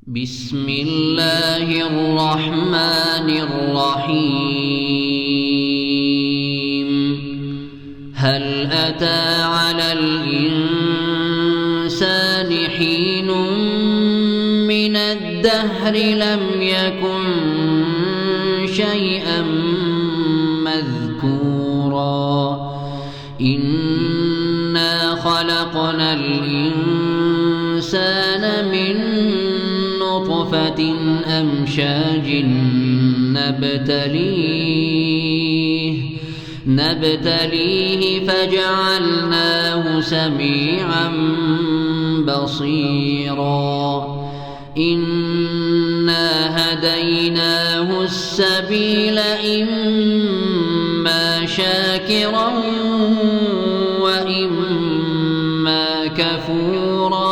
بسم الله الرحمن الرحيم. هل أتى على الإنسان حين من الدهر لم يكن شيئا مذكورا إنا خلقنا الإنسان من نطفة أمشاج نبتليه فجعلناه سميعا بصيرا إنا هديناه السبيل إما شاكرا وإما كفورا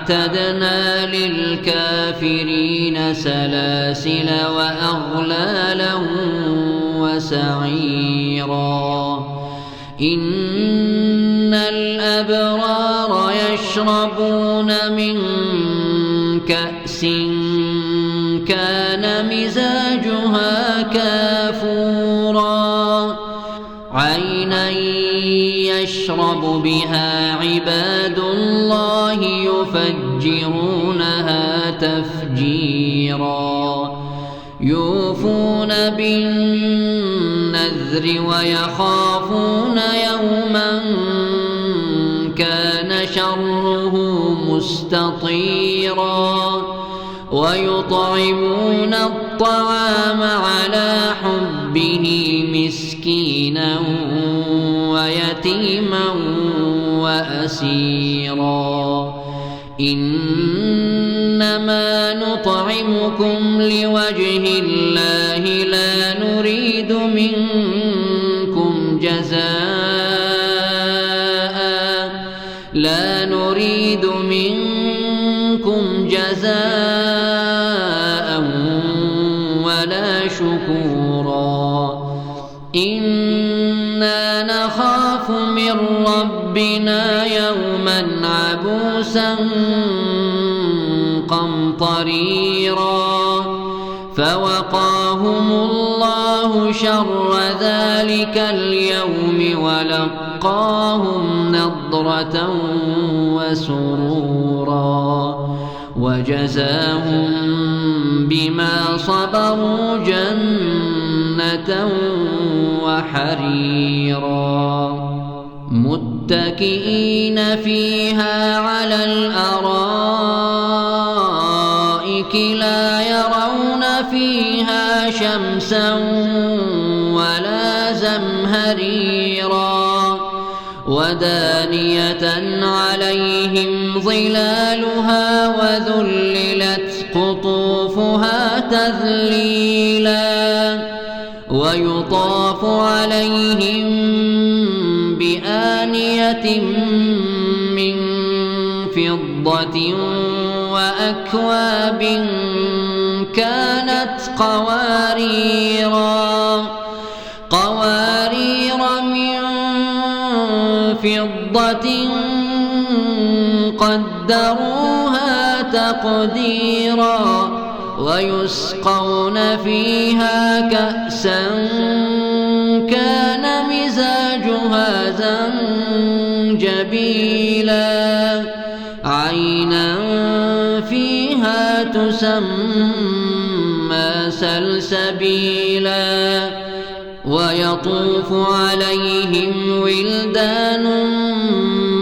أعتدنا للكافرين سلاسل وأغلالا وسعيرا إن الأبرار يشربون من كأس كان مزاجها كافورا عينا يشرب بها عباد الله يفجرونها تفجيرا يوفون بالنذر ويخافون يوما كان شره مستطيرا ويطعمون الطعام على حبه مسكينا ويتيما وأسيرا إنما نطعمكم لوجه الله لا نريد منكم جزاء ولا شكورا إنا نخاف من ربنا يوما عبوسا قمطريرا فوقاهم الله شر ذلك اليوم ولقاهم نضرة وسرورا وجزاهم بما صبروا جنة وحريرا متكئين فيها على الأرائك لا يرون فيها شمسا ولا زمهريرا ودانية عليهم ظلالها وذللت قطوفها تذليلا ويطاف عليهم بآنية من فضة وأكواب كانت قوارير من فضة قدروها تقديرا ويسقون فيها كأسا كان مزاجها زنجبيلا عينا فيها تسمى سلسبيلا ويطوف عليهم ولدان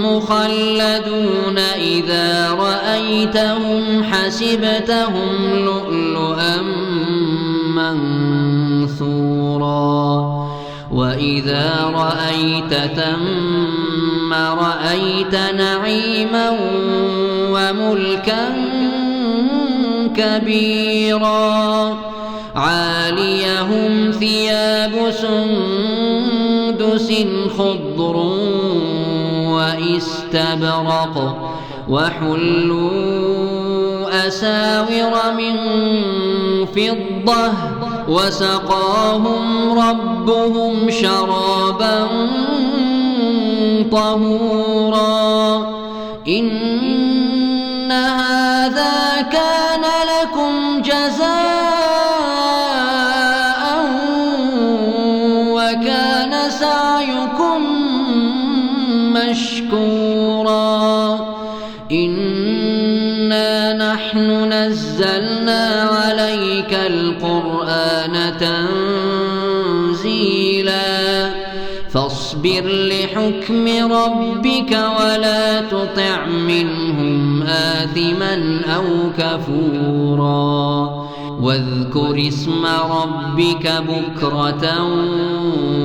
مخلدون إذا رأيتهم حسبتهم لؤلؤا منثورا وإذا رأيت ثم رأيت نعيما وملكا كبيرا عاليهم ثياب سندس خضر واستبرق وحلوا أساور من فضة وسقاهم ربهم شرابا طهورا إن هذا كان لكم جزاء وكان سعيكم مشكورا إنا نحن نزلنا عليك القرآن تنزيلا فاصبر لحكم ربك ولا تطع منهم آثما أو كفورا واذكر اسم ربك بكرة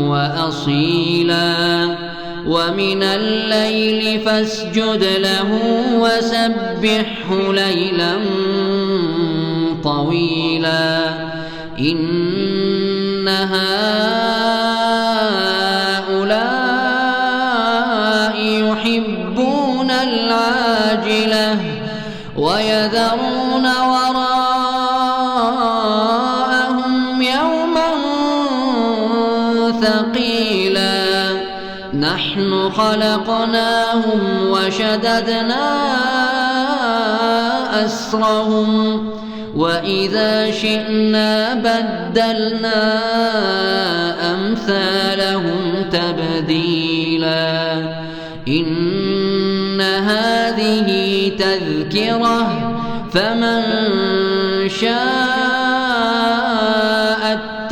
وأصيلا ومن الليل فاسجد له وسبحه ليلا طويلا إن هؤلاء يحبون العاجلة ويذرون وراءهم يوما ثقيلا نحن خلقناهم وشددنا أسرهم وإذا شئنا بدلنا أمثالهم تبديلا إن هذه تذكرة فمن شاء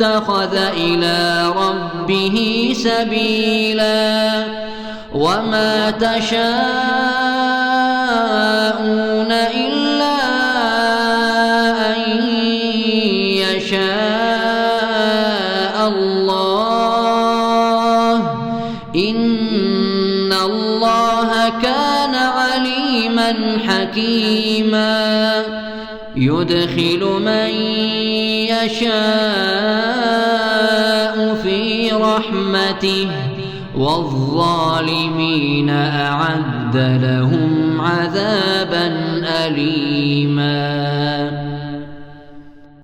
اتخذ إلى ربه سبيلا وما تشاءون إلا أن يشاء الله إن الله كان عليما حكيما يدخل من يشاء في رحمته والظالمين أعد لهم عذابا أليما.